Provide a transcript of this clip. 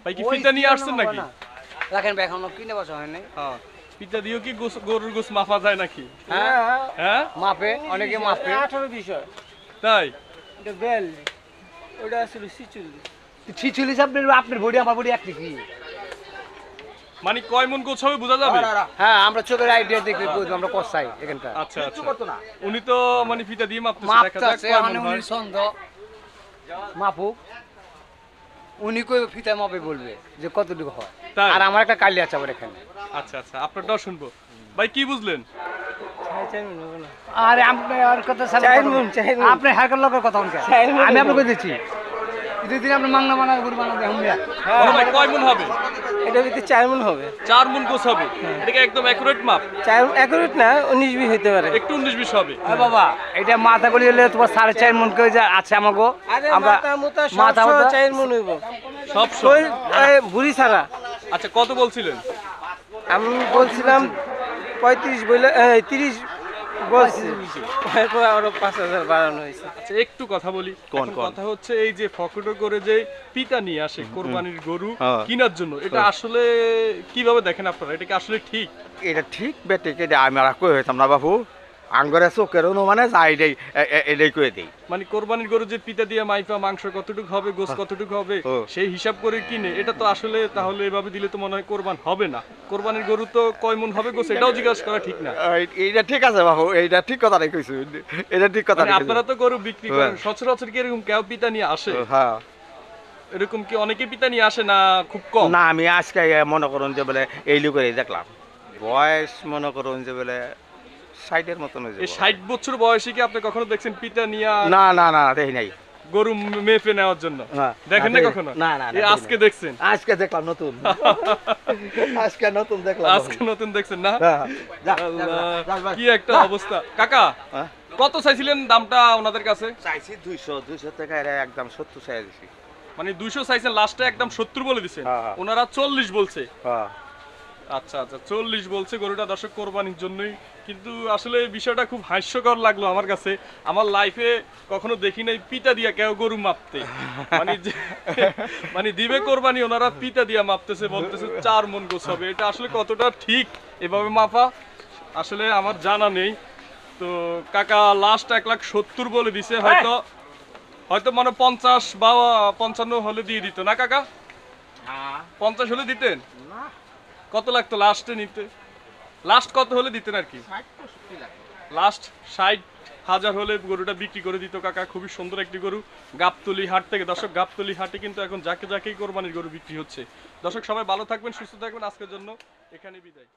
ভাই কি ফিতা নিয়ে আসছেন নাকি? রাখেন ভাই, এখনো কিনে বসা হয় নাই। হ্যাঁ, ফিতা দিয়েও কি গরুর গোস মাপা যায় নাকি? হ্যাঁ হ্যাঁ, মাপে, অনেকে মাপে। 18-20 হয়। তাই এটা বেল, ওটা আসলে 46। 46 আপনার বডি আমার বডি এক কি? মানে কয় মন গোছ হবে বোঝা যাবে? হ্যাঁ, আমরা চোখের আইডিয়া দেখলে বুঝবো আমরা কষাই এখানকার। আচ্ছা আচ্ছা, উনি তো মানে ফিতা দিয়ে মাপতেছে, দেখা যাক মাপতাছে, কয় মানে মন উনি হয়। সন্দেহ মাপুক, উনি কই ফিতা মাপে বলবে যে কতটুকু হয়। তাই? আর আমার একটা কালি আছে আবার এখানে। আচ্ছা আচ্ছা, আপনারটাও শুনবো। ভাই কি বুঝলেন? আরে আপনি আর কথা সামনে চার কথা মণ, বলেন। চার মণ। আপনি হারকার লোকের কথা বলেন। চার মণ আমি হইবো। আপনাকে দিচ্ছি দুদিন আপনি মাংনা বানা গরু বানাতে হুমিয়া। বড় ভাই কয় মন হবে? এটা ভিতরে 4 মণ হবে। 4 মন গোছ হবে। এটা কি একদম অ্যাকুরেট মাপ? 4 accurate না, 19-20 হইতে পারে। একটু 19-20 হবে। এ বাবা, এটা মাথা গলি হলে তোমার 4.5 মন করে যা আছে আমাগো। আরে আমরা মাথা মুতা সব মাথা মুতা 4 মণ হইব। সব শরীর বুড়ি ছাড়া। আচ্ছা, কত বলছিলেন? আমি বলছিলাম 35 বলে 30 বলছি। এরপর আরো 5000 বাড়ানো হয়েছে। আচ্ছা, একটু কথা বলি। এখন কথা হচ্ছে এই যে ফকটো করে যে পিতা নিয়ে আসে কোরবানির গরু কেনার জন্য, এটা আসলে কিভাবে দেখেন আপনারা? এটা কি আসলে ঠিক? এটা ঠিক বেটে এটা আমি আর কই হইতাম না বাবু, আঙ্গরে চোখের মানে যা এটাই কয়ে দিই। মানে কোরবানির গরু যে পিতা দিয়ে মাইফা মাংস কতটুকু হবে, গোস কতটুকু হবে, সেই হিসাব করে কিনে, এটা তো আসলে তাহলে এভাবে দিলে তো মনে হয় কোরবান হবে না। কোরবানির গরু তো কয় মন হবে গোস, এটাও জিজ্ঞাসা করা ঠিক না। এইটা ঠিক আছে বাবু, এইটা ঠিক কথা কইছো, এটা ঠিক কথা। মানে আপনারা তো গরু বিক্রি করেন, সচরাচর কি এরকম কেউ পিতা নিয়ে আসে? হ্যাঁ, এরকম কি অনেকে পিতা নিয়ে আসে না খুব কম? না আমি আজকে মনে করুন যে বলে এই লোকেরই দেখলাম, বয়স মনে করুন যে বলে 60-এর মতন হয়ে এই যাবে। 60 বছর বয়সে কি আপনি কখনো দেখছেন পিতা নিয়ে না না না দেখি নাই। গরু মেপে নেওয়ার জন্য? হ্যাঁ, দেখেন না দেখি- কখনো? না, না, এই দেখি আজকে নাই। দেখছেন? আজকে দেখলাম নতুন। আজকে নতুন দেখলাম। আজকে নতুন দেখছেন না? হ্যাঁ, যা, আল্লাহ, যা, যা, কি একটা অবস্থা। কাকা হ্যাঁ? কত চাইছিলেন দামটা ওনাদের কাছে? চাইছি 200 টাকা, এরা একদম 70 চাই দিছি। মানে 200 চাইছেন, লাস্টে একদম 70 বলে দিছেন। হ্যাঁ। ওনারা 40 বলছে। হ্যাঁ, আচ্ছা আচ্ছা, 40 বলছে গরুটা দর্শক কোরবানির জন্যই। কিন্তু আসলে এই বিষয়টা খুব হাস্যকর লাগলো আমার কাছে। আমার লাইফে কখনো দেখি নাই পিতা দিয়া কেউ গরু মাপতে। মানে মানে দিবে কোরবানি, ওনারা পিতা দিয়া মাপতেছে, বলতেছে 4 মন গোছ হবে। এটা আসলে কতটা ঠিক এভাবে মাপা আসলে আমার জানা নেই। তো কাকা লাস্ট 1,70,000 বলে দিছে। হয়তো হয়তো মানে 50 বা 55 হলে দিয়ে দিত না কাকা? 50 হলে দিতেন? কত লাগতো লাস্টে নিতে? লাস্ট কত হলে দিতেন আর কি? লাস্ট 60,000 হলে গরুটা বিক্রি করে দিত কাকা। খুবই সুন্দর একটি গরু, গাবতলী হাট থেকে। দর্শক, গাবতলী হাটে কিন্তু এখন যাকে যাকেই কোরবানির গরু বিক্রি হচ্ছে। দর্শক, সবাই ভালো থাকবেন, সুস্থ থাকবেন। আজকের জন্য এখানে বিদায়।